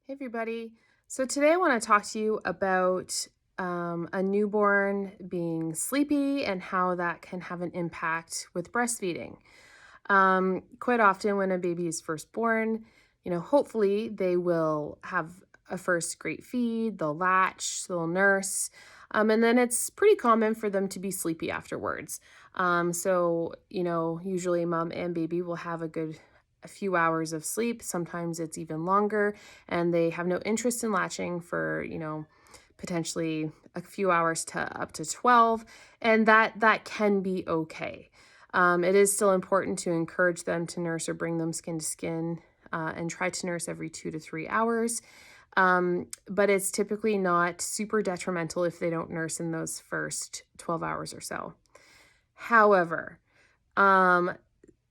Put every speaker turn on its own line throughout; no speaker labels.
Hey everybody. So today I want to talk to you about a newborn being sleepy and how that can have an impact with breastfeeding. Quite often when a baby is first born, hopefully they will have a first great feed, they'll latch, they'll nurse, and then it's pretty common for them to be sleepy afterwards. Usually mom and baby will have a few hours of sleep. Sometimes it's even longer, and they have no interest in latching for, potentially a few hours to up to 12, and that can be okay. It is still important to encourage them to nurse or bring them skin to skin and try to nurse every 2 to 3 hours. But it's typically not super detrimental if they don't nurse in those first 12 hours or so. However, um,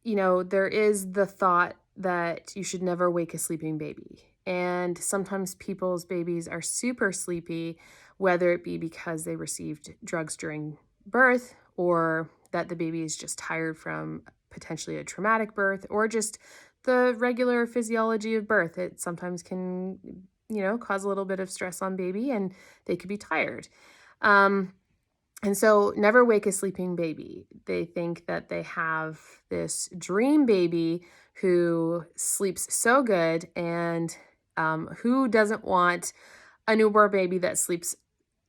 there is the thought that you should never wake a sleeping baby. And sometimes people's babies are super sleepy, whether it be because they received drugs during birth or that the baby is just tired from potentially a traumatic birth or just the regular physiology of birth. It sometimes can, cause a little bit of stress on baby and they could be tired. And so never wake a sleeping baby. They think that they have this dream baby who sleeps so good, and who doesn't want a newborn baby that sleeps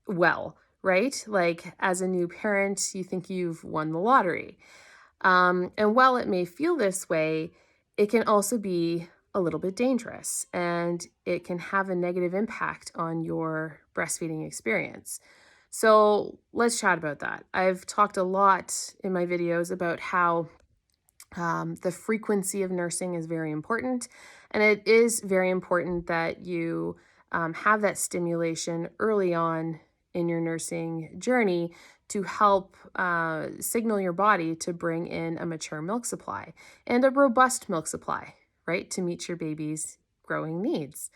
well, right? Like as a new parent, you think you've won the lottery. And while it may feel this way, it can also be a little bit dangerous and it can have a negative impact on your breastfeeding experience. So let's chat about that. I've talked a lot in my videos about how the frequency of nursing is very important, and it is very important that you have that stimulation early on in your nursing journey to help signal your body to bring in a mature milk supply and a robust milk supply, right, to meet your baby's growing needs.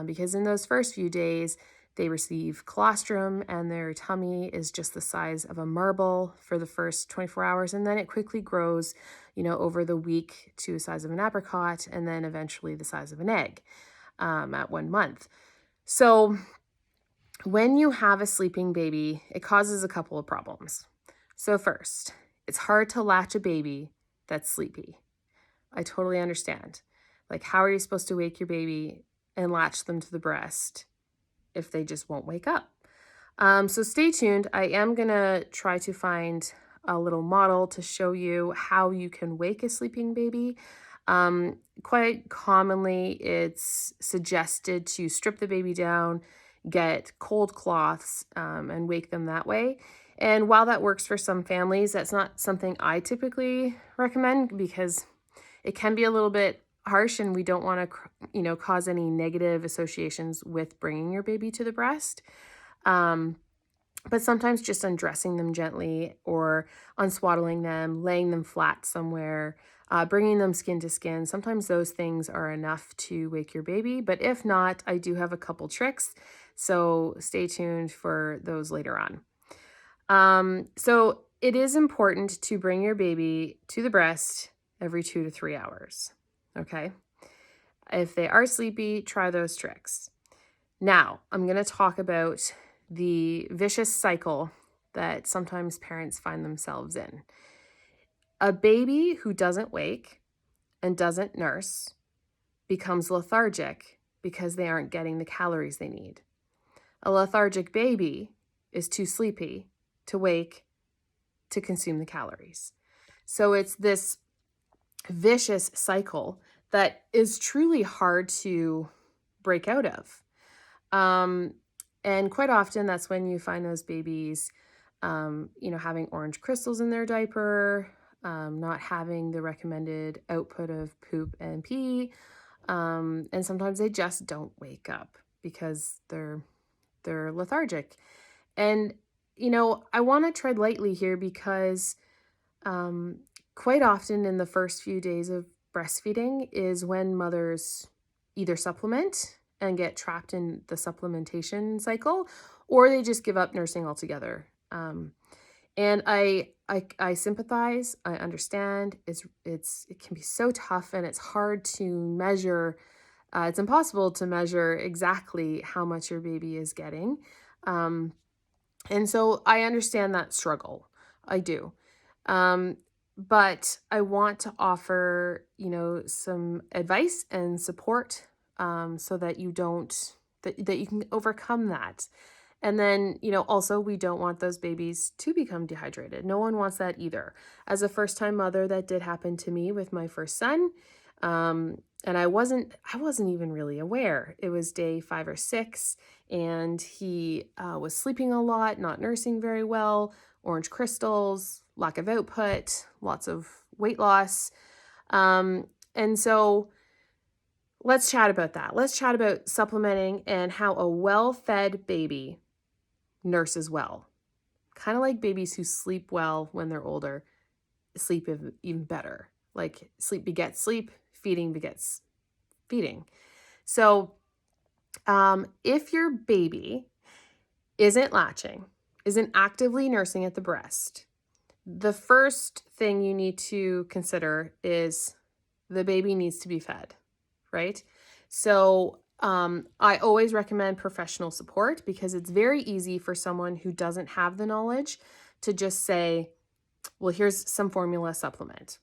Because in those first few days, they receive colostrum and their tummy is just the size of a marble for the first 24 hours, and then it quickly grows, over the week to the size of an apricot and then eventually the size of an egg at 1 month. So when you have a sleeping baby, it causes a couple of problems. So first, it's hard to latch a baby that's sleepy. I totally understand. Like, how are you supposed to wake your baby and latch them to the breast if they just won't wake up? So stay tuned. I am going to try to find a little model to show you how you can wake a sleeping baby. Quite commonly, it's suggested to strip the baby down, get cold cloths, and wake them that way. And while that works for some families, that's not something I typically recommend because it can be a little bit harsh and we don't want to, cause any negative associations with bringing your baby to the breast. But sometimes just undressing them gently or unswaddling them, laying them flat somewhere, bringing them skin to skin. Sometimes those things are enough to wake your baby. But if not, I do have a couple tricks. So stay tuned for those later on. So it is important to bring your baby to the breast every 2 to 3 hours. Okay. If they are sleepy, try those tricks. Now, I'm going to talk about the vicious cycle that sometimes parents find themselves in. A baby who doesn't wake and doesn't nurse becomes lethargic because they aren't getting the calories they need. A lethargic baby is too sleepy to wake to consume the calories. So it's this vicious cycle that is truly hard to break out of. And quite often that's when you find those babies, having orange crystals in their diaper, not having the recommended output of poop and pee. And sometimes they just don't wake up because they're lethargic. And, I want to tread lightly here because quite often in the first few days of breastfeeding is when mothers either supplement and get trapped in the supplementation cycle, or they just give up nursing altogether. And I sympathize. I understand. It can be so tough, and it's hard to measure It's impossible to measure exactly how much your baby is getting. Um, and so I understand that struggle. I do. Um, but I want to offer, some advice and support, so that you don't, that you can overcome that. And then, also we don't want those babies to become dehydrated. No one wants that either. As a first-time mother, that did happen to me with my first son. And I wasn't even really aware. It was day 5 or 6, and he was sleeping a lot, not nursing very well, orange crystals, lack of output, lots of weight loss. And so let's chat about that. Let's chat about supplementing and how a well-fed baby nurses well. Kind of like babies who sleep well when they're older, sleep even better. Like sleep begets sleep, feeding begets feeding. So if your baby isn't latching, isn't actively nursing at the breast, the first thing you need to consider is the baby needs to be fed, right? So I always recommend professional support, because it's very easy for someone who doesn't have the knowledge to just say, well, here's some formula supplement.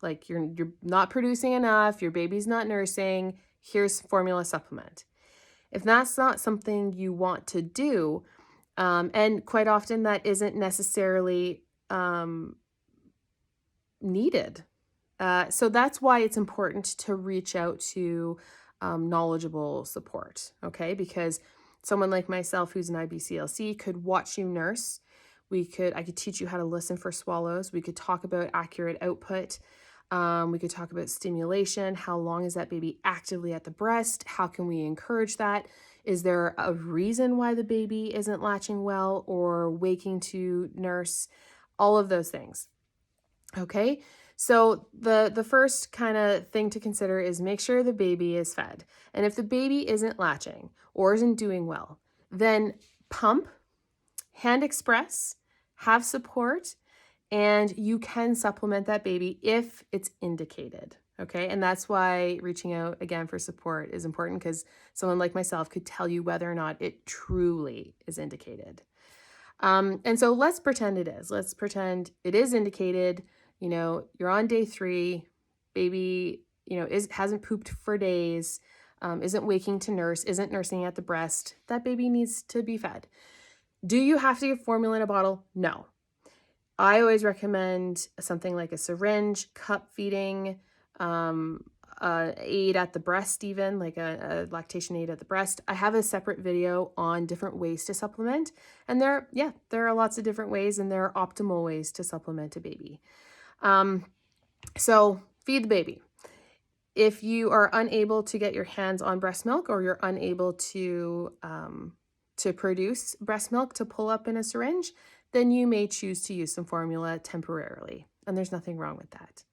Like you're not producing enough, your baby's not nursing, here's formula supplement. If that's not something you want to do, and quite often that isn't necessarily needed. So that's why it's important to reach out to knowledgeable support, okay? Because someone like myself who's an IBCLC could watch you nurse. I could teach you how to listen for swallows. We could talk about accurate output. We could talk about stimulation. How long is that baby actively at the breast? How can we encourage that? Is there a reason why the baby isn't latching well or waking to nurse? All of those things. Okay, so the first kind of thing to consider is make sure the baby is fed. And if the baby isn't latching or isn't doing well, then pump, hand express, have support, and you can supplement that baby if it's indicated. Okay, and that's why reaching out again for support is important, because someone like myself could tell you whether or not it truly is indicated. And so let's pretend it is. Let's pretend it is indicated. You're on day 3, baby, hasn't pooped for days, isn't waking to nurse, isn't nursing at the breast. That baby needs to be fed. Do you have to give formula in a bottle? No. I always recommend something like a syringe, cup feeding, aid at the breast, even like a lactation aid at the breast. I have a separate video on different ways to supplement, and there are lots of different ways, and there are optimal ways to supplement a baby. So feed the baby. If you are unable to get your hands on breast milk, or you're unable to produce breast milk to pull up in a syringe, then you may choose to use some formula temporarily, and there's nothing wrong with that.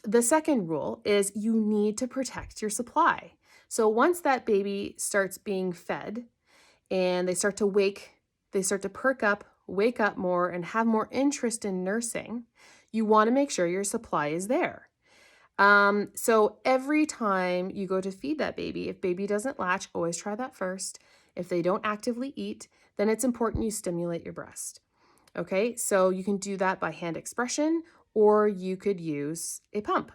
The second rule is you need to protect your supply. So once that baby starts being fed and they start to perk up, wake up more, and have more interest in nursing, you want to make sure your supply is there. So every time you go to feed that baby, if baby doesn't latch, always try that first. If they don't actively eat, then it's important you stimulate your breast. Okay, so you can do that by hand expression, or you could use a pump.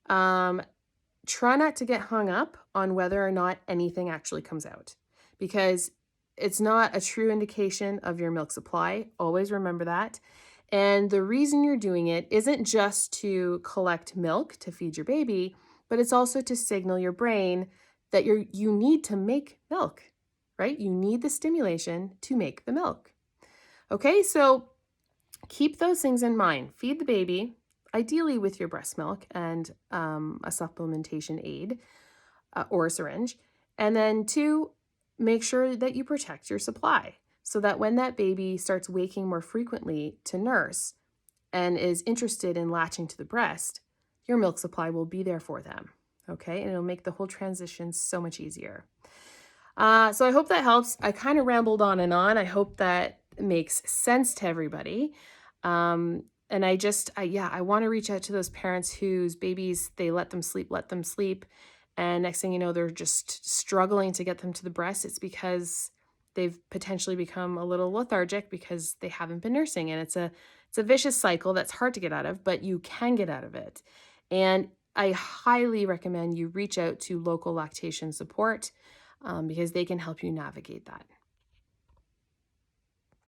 Try not to get hung up on whether or not anything actually comes out, because it's not a true indication of your milk supply. Always remember that. And the reason you're doing it isn't just to collect milk to feed your baby, but it's also to signal your brain that you need to make milk, right? You need the stimulation to make the milk. Okay, so keep those things in mind. Feed the baby, ideally with your breast milk and a supplementation aid or a syringe. And then 2, make sure that you protect your supply, so that when that baby starts waking more frequently to nurse and is interested in latching to the breast, your milk supply will be there for them. Okay, and it'll make the whole transition so much easier. So I hope that helps. I kind of rambled on and on. I hope that makes sense to everybody. And And yeah, I want to reach out to those parents whose babies, they let them sleep. And next thing you know, they're just struggling to get them to the breast. It's because they've potentially become a little lethargic because they haven't been nursing. And it's a vicious cycle that's hard to get out of, but you can get out of it. And I highly recommend you reach out to local lactation support because they can help you navigate that.